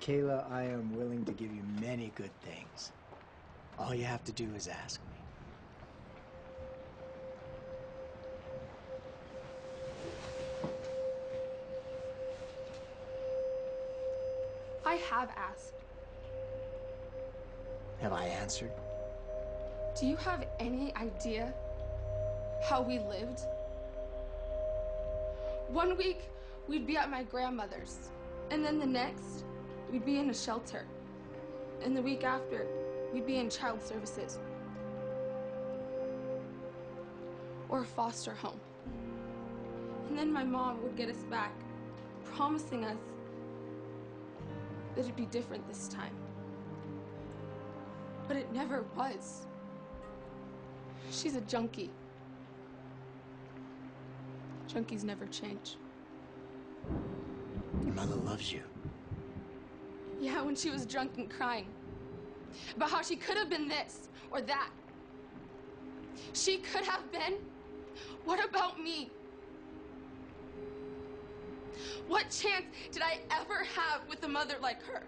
Kayla, I am willing to give you many good things. All you have to do is ask me. I have asked. Have I answered? Do you have any idea how we lived? One week, we'd be at my grandmother's, and then the next, we'd be in a shelter. And the week after, we'd be in child services. Or a foster home. And then my mom would get us back, promising us that it'd be different this time. But it never was. She's a junkie. Junkies never change. Your mother loves you. Yeah, when she was drunk and crying about how she could have been this or that. She could have been. What about me? What chance did I ever have with a mother like her?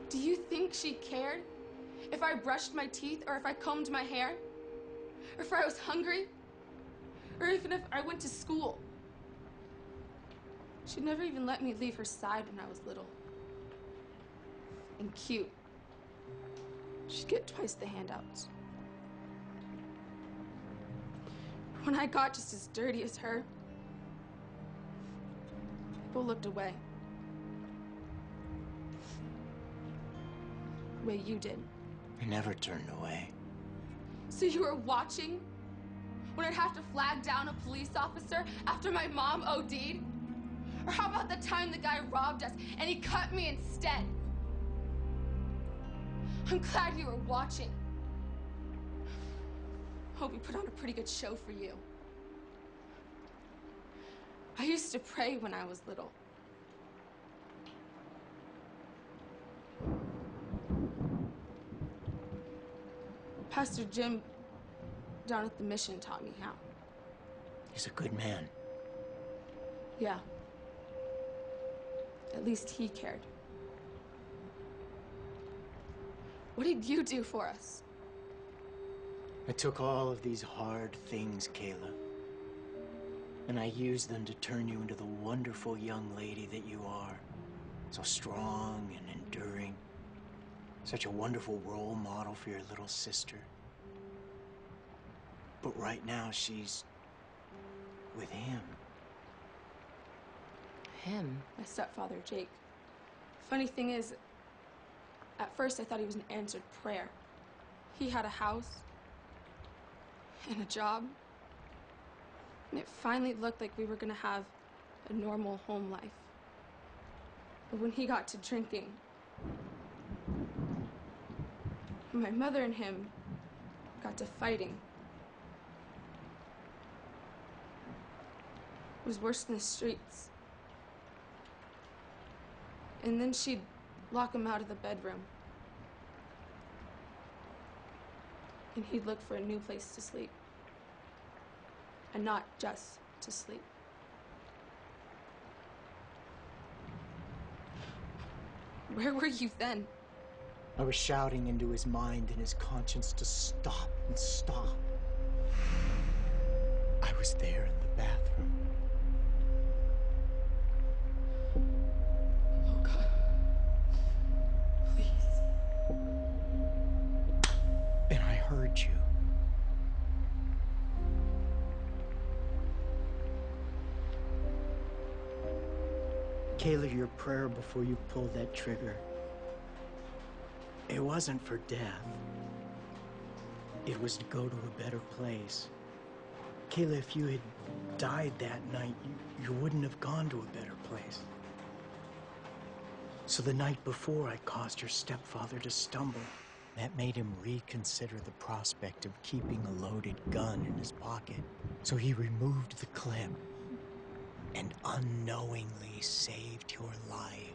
Do you think she cared if I brushed my teeth or if I combed my hair? Or if I was hungry? Or even if I went to school? She'd never even let me leave her side when I was little. And cute. She'd get twice the handouts. When I got just as dirty as her, people looked away. The way you did. I never turned away. So you were watching when I'd have to flag down a police officer after my mom OD'd? Or how about the time the guy robbed us and he cut me instead? I'm glad you were watching. Hope we put on a pretty good show for you. I used to pray when I was little. Pastor Jim down at the mission taught me how. He's a good man. Yeah. At least he cared. What did you do for us? I took all of these hard things, Kayla, and I used them to turn you into the wonderful young lady that you are. So strong and enduring. Such a wonderful role model for your little sister. But right now, she's with him. Him? My stepfather, Jake. Funny thing is, at first I thought he was an answered prayer. He had a house and a job. And it finally looked like we were gonna have a normal home life. But when he got to drinking, my mother and him got to fighting. It was worse than the streets. And then she'd lock him out of the bedroom. And he'd look for a new place to sleep. And not just to sleep. Where were you then? I was shouting into his mind and his conscience to stop and stop. I was there in the bathroom. Oh, God. Please. And I heard you. Kayla, your prayer before you pulled that trigger, it wasn't for death. It was to go to a better place. Kayla, if you had died that night, you wouldn't have gone to a better place. So the night before, I caused your stepfather to stumble. That made him reconsider the prospect of keeping a loaded gun in his pocket. So he removed the clip and unknowingly saved your life.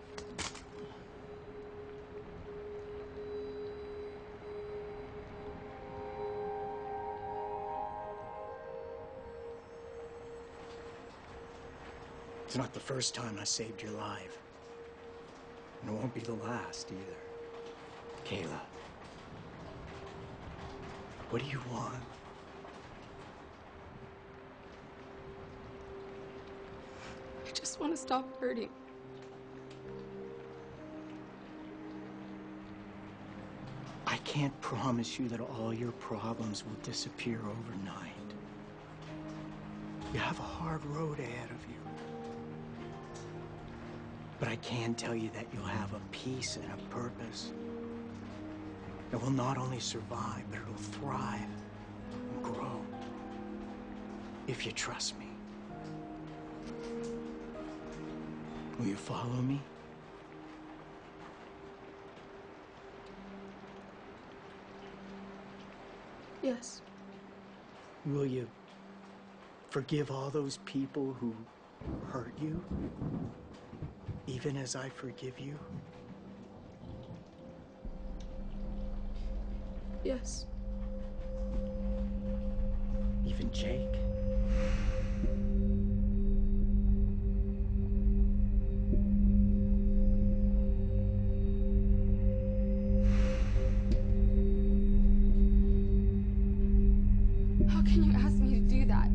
It's not the first time I saved your life. And it won't be the last either. Kayla, what do you want? I just want to stop hurting. I can't promise you that all your problems will disappear overnight. You have a hard road ahead of you. But I can tell you that you'll have a peace and a purpose that will not only survive, but it'll thrive and grow if you trust me. Will you follow me? Yes. Will you forgive all those people who hurt you, even as I forgive you? Yes. Even Jake? How can you ask me to do that?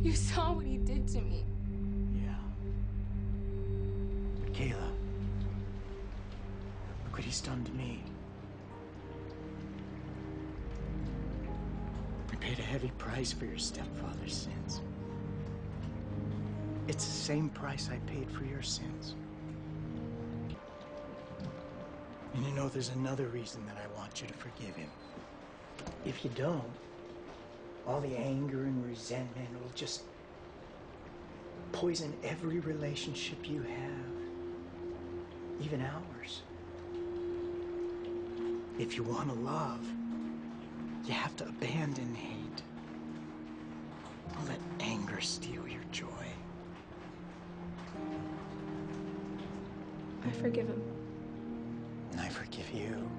You saw what he did to me. Yeah. But Kayla, look what he's done to me. I paid a heavy price for your stepfather's sins. It's the same price I paid for your sins. And you know, there's another reason that I want you to forgive him. If you don't, all the anger and resentment will just poison every relationship you have, even ours. If you want to love, you have to abandon hate. Don't let anger steal your joy. I forgive him. And I forgive you.